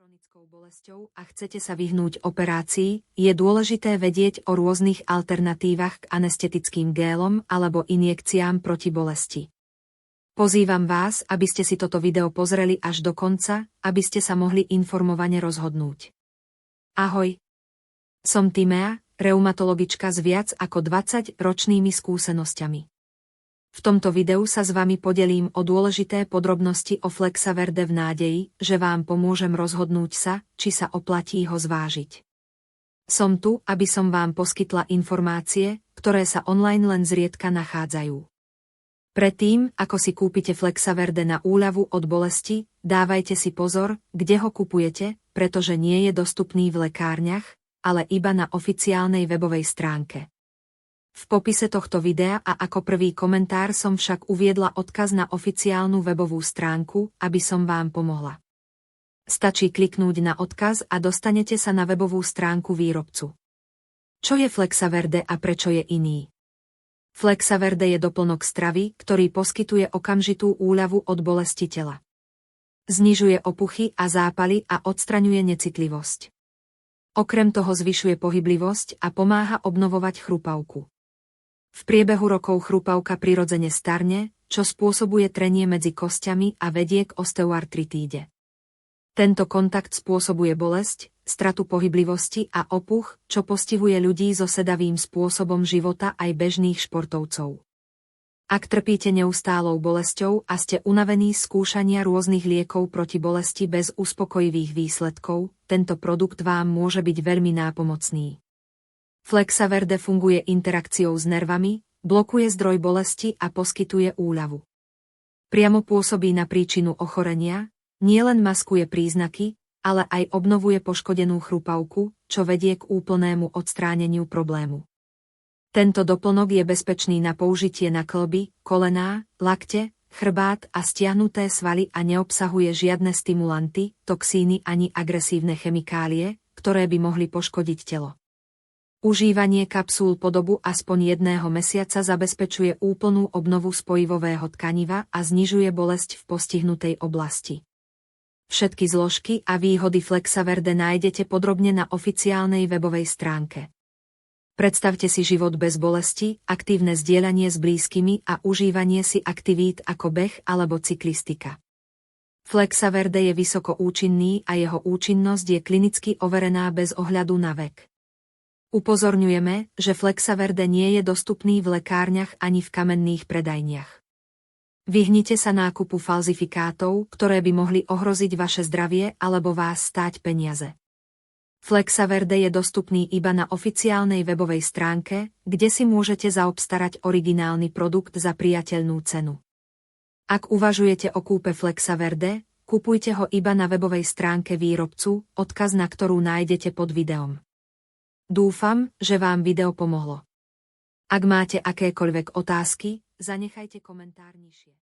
chronickou bolesťou a chcete sa vyhnúť operácii, je dôležité vedieť o rôznych alternatívach k anestetickým gélom alebo injekciám proti bolesti. Pozývam vás, aby ste si toto video pozreli až do konca, aby ste sa mohli informovane rozhodnúť. Ahoj! Som Timea, reumatologička s viac ako 20-ročnými skúsenosťami. V tomto videu sa s vami podelím o dôležité podrobnosti o Flexaverde v nádeji, že vám pomôžem rozhodnúť sa, či sa oplatí ho zvážiť. Som tu, aby som vám poskytla informácie, ktoré sa online len zriedka nachádzajú. Predtým, ako si kúpite Flexaverde na úľavu od bolesti, dávajte si pozor, kde ho kupujete, pretože nie je dostupný v lekárniach, ale iba na oficiálnej webovej stránke. V popise tohto videa a ako prvý komentár som však uviedla odkaz na oficiálnu webovú stránku, aby som vám pomohla. Stačí kliknúť na odkaz a dostanete sa na webovú stránku výrobcu. Čo je Flexaverde a prečo je iný? Flexaverde je doplnok stravy, ktorý poskytuje okamžitú úľavu od bolesti tela. Znižuje opuchy a zápaly a odstraňuje necitlivosť. Okrem toho zvyšuje pohyblivosť a pomáha obnovovať chrupavku. V priebehu rokov chrupavka prirodzene starne, čo spôsobuje trenie medzi kostiami a vedie k osteoartritíde. Tento kontakt spôsobuje bolesť, stratu pohyblivosti a opuch, čo postihuje ľudí so sedavým spôsobom života aj bežných športovcov. Ak trpíte neustálou bolesťou a ste unavení z skúšania rôznych liekov proti bolesti bez uspokojivých výsledkov, tento produkt vám môže byť veľmi nápomocný. Flexaverde funguje interakciou s nervami, blokuje zdroj bolesti a poskytuje úľavu. Priamo pôsobí na príčinu ochorenia, nielen maskuje príznaky, ale aj obnovuje poškodenú chrupavku, čo vedie k úplnému odstráneniu problému. Tento doplnok je bezpečný na použitie na kĺby, kolená, lakte, chrbát a stiahnuté svaly a neobsahuje žiadne stimulanty, toxíny ani agresívne chemikálie, ktoré by mohli poškodiť telo. Užívanie kapsúl po dobu aspoň 1 mesiaca zabezpečuje úplnú obnovu spojivového tkaniva a znižuje bolesť v postihnutej oblasti. Všetky zložky a výhody Flexaverde nájdete podrobne na oficiálnej webovej stránke. Predstavte si život bez bolesti, aktívne zdieľanie s blízkymi a užívanie si aktivít ako beh alebo cyklistika. Flexaverde je vysoko účinný a jeho účinnosť je klinicky overená bez ohľadu na vek. Upozorňujeme, že Flexaverde nie je dostupný v lekárniach ani v kamenných predajniach. Vyhnite sa nákupu falzifikátov, ktoré by mohli ohroziť vaše zdravie alebo vás stáť peniaze. Flexaverde je dostupný iba na oficiálnej webovej stránke, kde si môžete zaobstarať originálny produkt za priateľnú cenu. Ak uvažujete o kúpe Flexaverde, kupujte ho iba na webovej stránke výrobcu, odkaz na ktorú nájdete pod videom. Dúfam, že vám video pomohlo. Ak máte akékoľvek otázky, zanechajte komentár nižšie.